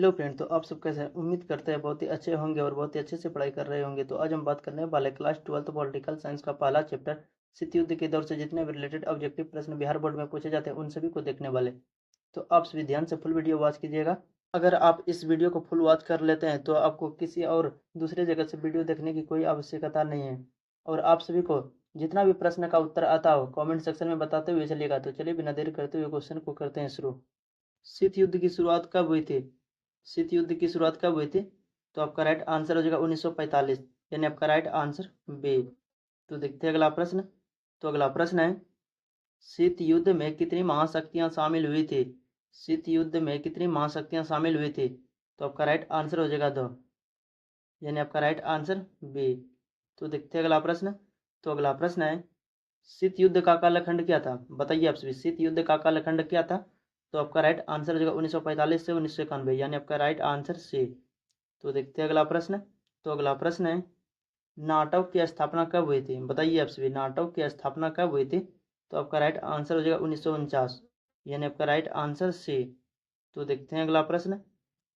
Hello friend, तो आप सब कैसे हैं? उम्मीद करते हैं बहुत ही अच्छे होंगे और बहुत ही अच्छे से पढ़ाई कर रहे होंगे। तो आज हम बात करने वाले क्लास 12 पॉलिटिकल साइंस का पहला चैप्टर शीत युद्ध के दौर से जितने भी रिलेटेड ऑब्जेक्टिव प्रश्न बिहार बोर्ड में पूछे जाते हैं उन सभी को देखने वाले। तो आप सभी ध्यान से फुल वीडियो वॉच कीजिएगा। अगर आप इस वीडियो को फुल वॉच कर लेते हैं तो आपको किसी और दूसरे जगह से वीडियो देखने की कोई आवश्यकता नहीं है। और आप सभी को जितना भी प्रश्न का उत्तर आता हो कॉमेंट सेक्शन में बताते हुए चलिएगा। तो चलिए बिना देर करते हुए क्वेश्चन को करते हैं शुरू। शीत युद्ध की शुरुआत कब हुई थी? शीत युद्ध की शुरुआत कब हुई थी? तो आपका राइट आंसर हो जाएगा 1945, यानी आपका राइट आंसर बी। तो देखते हैं अगला प्रश्न। तो अगला प्रश्न है, शीत युद्ध में कितनी महाशक्तियां शामिल हुई थी? शीत युद्ध में कितनी महाशक्तियां शामिल हुई थी? तो आपका राइट आंसर हो जाएगा 2, यानी आपका राइट आंसर बी। तो देखते हैं अगला प्रश्न। तो अगला प्रश्न है, शीत युद्ध का कालखंड क्या था? बताइए आप सभी, शीत युद्ध का कालखंड क्या था? तो आपका राइट आंसर हो जाएगा 1945 से 1991, यानी आपका राइट आंसर सी। तो देखते हैं अगला प्रश्न। तो अगला प्रश्न है, नाटो की स्थापना कब हुई थी? बताइए आप सभी, नाटो की स्थापना कब हुई थी? तो आपका राइट आंसर हो जाएगा 1949, यानी आपका राइट आंसर सी। तो देखते हैं अगला प्रश्न।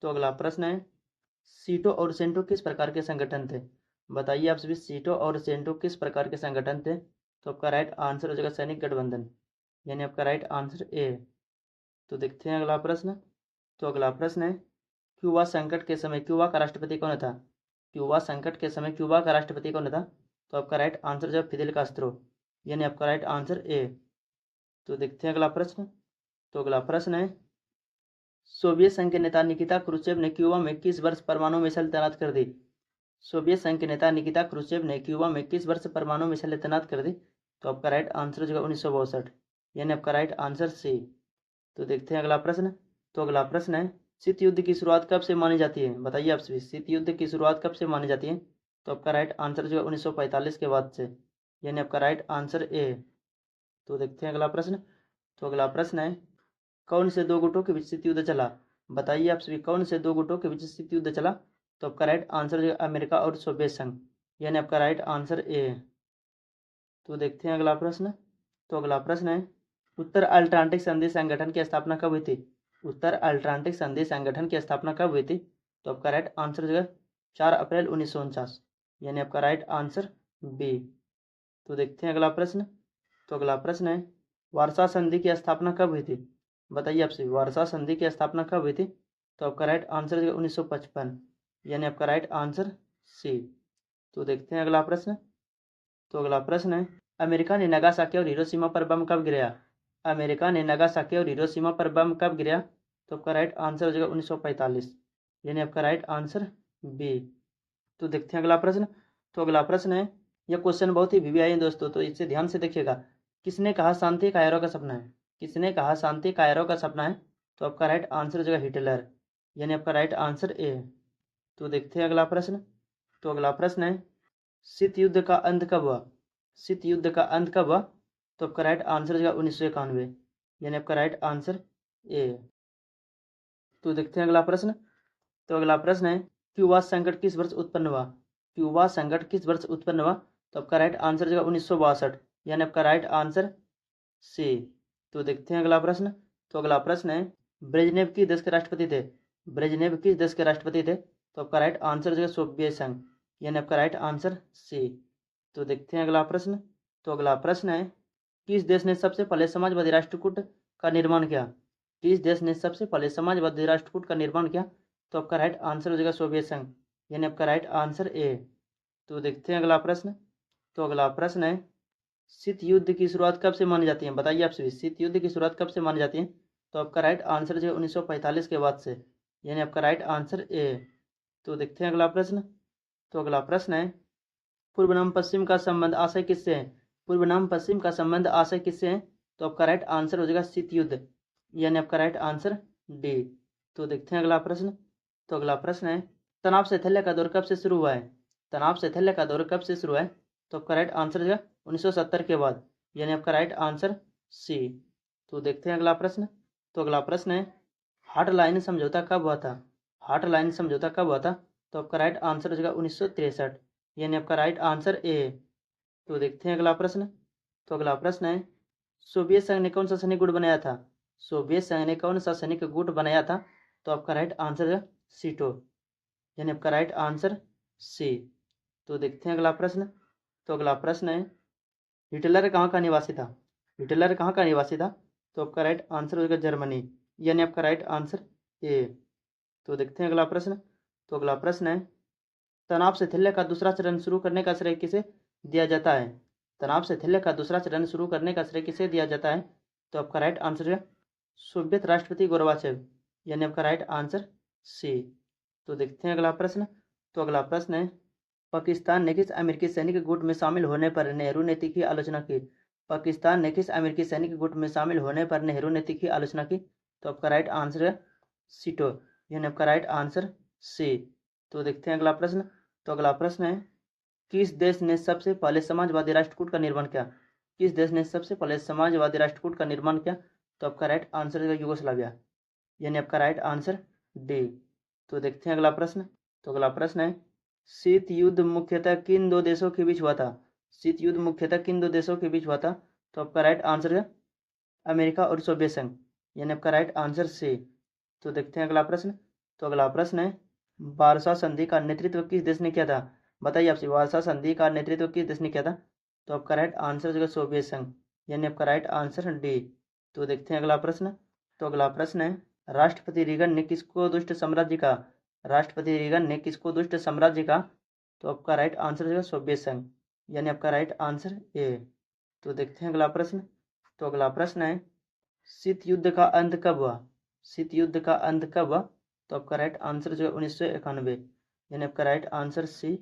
तो अगला प्रश्न है, सीटो और सेंटो किस प्रकार के संगठन थे? बताइए आप सभी, सीटो और सेंटो किस प्रकार के संगठन थे? तो आपका राइट आंसर हो जाएगा सैनिक गठबंधन, यानी आपका राइट आंसर ए। तो देखते हैं अगला प्रश्न। तो अगला प्रश्न है, क्यूबा संकट के समय क्यूबा का राष्ट्रपति कौन था? क्यूबा संकट के समय क्यूबा का राष्ट्रपति कौन था? तो आपका राइट आंसर जो फिदेल कास्त्रो, यानी आपका राइट आंसर ए। तो देखते हैं अगला प्रश्न। तो अगला प्रश्न है, सोवियत संघ के नेता निकिता क्रुश्चेव ने क्यूबा में किस वर्ष परमाणु मिसाइल तैनात कर दी? सोवियत संघ के नेता निकिता क्रुश्चेव ने क्यूबा में किस वर्ष परमाणु मिसाइल तैनात कर दी? तो आपका राइट आंसर जो 1962, यानी आपका राइट आंसर सी। तो देखते हैं अगला प्रश्न। तो अगला प्रश्न है, शीत युद्ध की शुरुआत कब से मानी जाती है? बताइए आप सभी, शीत युद्ध की शुरुआत कब से मानी जाती है? तो आपका राइट आंसर जो है 1945 के बाद से, यानी आपका राइट आंसर ए। तो देखते हैं अगला प्रश्न। तो अगला प्रश्न है, कौन से दो गुटों के बीच शीत युद्ध चला? बताइए आप सभी, कौन से दो गुटों के बीच शीत युद्ध चला? तो आपका राइट आंसर जो है अमेरिका और सोवियत संघ, यानी आपका राइट आंसर ए। तो देखते हैं अगला प्रश्न। तो अगला प्रश्न है, उत्तर अल्ट्रांटिक संधि संगठन की स्थापना कब हुई थी? उत्तर अल्ट्रांटिक संधि संगठन की स्थापना कब हुई थी? तो आपका राइट आंसर जो है 4 अप्रैल 1949, यानी आपका राइट आंसर बी। तो देखते हैं अगला प्रश्न। तो अगला प्रश्न है, वार्सा संधि की स्थापना कब हुई थी? बताइए आपसे, वार्सा संधि की स्थापना कब हुई थी? तो आपका राइट आंसर जो है 1955, यानी आपका राइट आंसर सी। तो देखते हैं अगला प्रश्न। तो अगला प्रश्न है, अमेरिका ने नागासाकी और हिरोशिमा पर बम कब गिराया? अमेरिका ने नागासाकी और हिरोशिमा पर बम कब गिराया? तो आपका राइट आंसर हो जाएगा 1945, यानी आपका राइट आंसर बी। तो देखते हैं अगला प्रश्न। तो अगला प्रश्न है, यह क्वेश्चन बहुत ही वीवीआई है दोस्तों, तो इसे ध्यान से देखिएगा। किसने कहा शांति कायरो का सपना है? किसने कहा शांति कायरो का सपना है? तो आपका राइट आंसर हो जाएगा हिटलर, यानी आपका राइट आंसर ए। तो देखते हैं अगला प्रश्न। तो अगला प्रश्न है, शीत युद्ध का अंत कब हुआ? शीत युद्ध का अंत कब हुआ? तो आपका राइट आंसर हो जाएगा 1991, यानी आपका राइट आंसर ए। तो देखते हैं अगला प्रश्न। तो अगला प्रश्न है, क्यूबा संकट किस वर्ष उत्पन्न हुआ? क्यूबा संकट किस वर्ष उत्पन्न हुआ? तो आपका राइट आंसर हो जाएगा 1962, यानी आपका राइट आंसर सी। तो देखते हैं अगला प्रश्न। तो अगला प्रश्न है, ब्रेजनेव किस देश के राष्ट्रपति थे? ब्रेजनेव किस देश के राष्ट्रपति थे? तो आपका राइट आंसर हो जाएगा सोवियत संघ, यानी आपका राइट आंसर सी। तो देखते हैं अगला प्रश्न। तो अगला प्रश्न है, किस देश ने सबसे पहले समाजवादी राष्ट्रकूट का निर्माण किया? किस देश ने सबसे पहले समाजवादी राष्ट्रकूट का निर्माण किया? तो आपका राइट आंसर हो जाएगा सोवियत संघ, यानी आपका राइट आंसर ए। तो देखते हैं अगला प्रश्न। तो अगला प्रश्न है, शीत युद्ध की शुरुआत कब से मानी जाती है? बताइए आप सभी, शीत युद्ध की शुरुआत कब से मानी जाती है? तो आपका राइट आंसर जो है 1945 के बाद से, यानी आपका राइट आंसर ए। तो देखते हैं अगला प्रश्न। तो अगला प्रश्न है, पूर्व नाम पश्चिम का संबंध आशय किससे है? पूर्व नाम पश्चिम का संबंध आशय किससे है? तो आपका राइट आंसर हो जाएगा शीत युद्ध, यानी आपका राइट आंसर डी। तो देखते हैं अगला प्रश्न। तो अगला प्रश्न है, तनाव शैथिल्य का दौर कब से शुरू हुआ है? तनाव शैथिल्य का दौर कब से शुरू हुआ है? तो आपका राइट आंसर हो जाएगा 1970 के बाद, यानी आपका राइट आंसर सी। तो देखते हैं अगला प्रश्न। तो अगला प्रश्न है, हार्ट लाइन समझौता कब हुआ था? हार्ट लाइन समझौता कब हुआ था? तो आपका राइट आंसर हो जाएगा 1963, यानी आपका राइट आंसर ए। तो देखते हैं अगला प्रश्न। तो अगला प्रश्न है, सोवियत संघ ने कौन सा सैनिक गुट बनाया था? सोवियत संघ ने कौन सा सैनिक गुट बनाया था? तो आपका राइट आंसर है सीटो, यानी आपका राइट आंसर सी। तो देखते हैं अगला प्रश्न। तो अगला प्रश्न है, हिटलर कहाँ का निवासी था? हिटलर कहाँ का निवासी था? तो आपका राइट आंसर होगा जर्मनी, यानी आपका राइट आंसर ए। तो देखते हैं अगला प्रश्न। तो अगला प्रश्न है, तनाव से थैल्य का दूसरा चरण शुरू करने का श्रेय किसे दिया जाता है? तनाव से थैल्य का दूसरा चरण शुरू करने का श्रेय किसे दिया जाता है? तो आपका राइट आंसर है सोवियत राष्ट्रपति गोरबाचेव, यानी आपका राइट आंसर सी। तो देखते हैं अगला प्रश्न। तो अगला प्रश्न है, पाकिस्तान ने किस अमेरिकी सैनिक गुट में शामिल होने पर नेहरू नीति की आलोचना की? पाकिस्तान ने किस अमेरिकी सैनिक गुट में शामिल होने पर नेहरू नीति की आलोचना की? तो आपका राइट आंसर है सीटो, यानी आपका राइट आंसर सी। तो देखते हैं अगला प्रश्न। तो अगला प्रश्न है, किस देश ने सबसे पहले समाजवादी राष्ट्रकूट का निर्माण किया? किस देश ने सबसे पहले समाजवादी राष्ट्रकूट का निर्माण किया? तो आपका राइट आंसर है यूगोस्लाविया, यानी आपका राइट आंसर डी। तो देखते हैं अगला प्रश्न। तो अगला प्रश्न है, शीत युद्ध मुख्यतः किन दो देशों के बीच हुआ था? शीत युद्ध मुख्यतः किन दो देशों के बीच हुआ था? तो आपका राइट आंसर है अमेरिका और सोवियत संघ, यानी आपका राइट आंसर सी। तो देखते हैं अगला प्रश्न। तो अगला प्रश्न है, वार्सा संधि का नेतृत्व किस देश ने किया था? बताइए आपसे, वार्सा संधि का नेतृत्व किस देश ने किया था? तो आपका राइट आंसर है सोवियत संघ, यानी आपका राइट आंसर डी। तो देखते हैं अगला प्रश्न। तो अगला प्रश्न है, राष्ट्रपति रीगन ने किसको दुष्ट साम्राज्य का? राष्ट्रपति रीगन ने किसको दुष्ट साम्राज्य का? तो आपका राइट आंसर है सोवियत संघ, यानी आपका राइट आंसर ए। तो देखते हैं अगला प्रश्न। तो अगला प्रश्न है, शीत युद्ध का अंत कब हुआ? शीत युद्ध का अंत कब हुआ? तो आपका राइट आंसर जो है 1991, यानी आपका राइट आंसर सी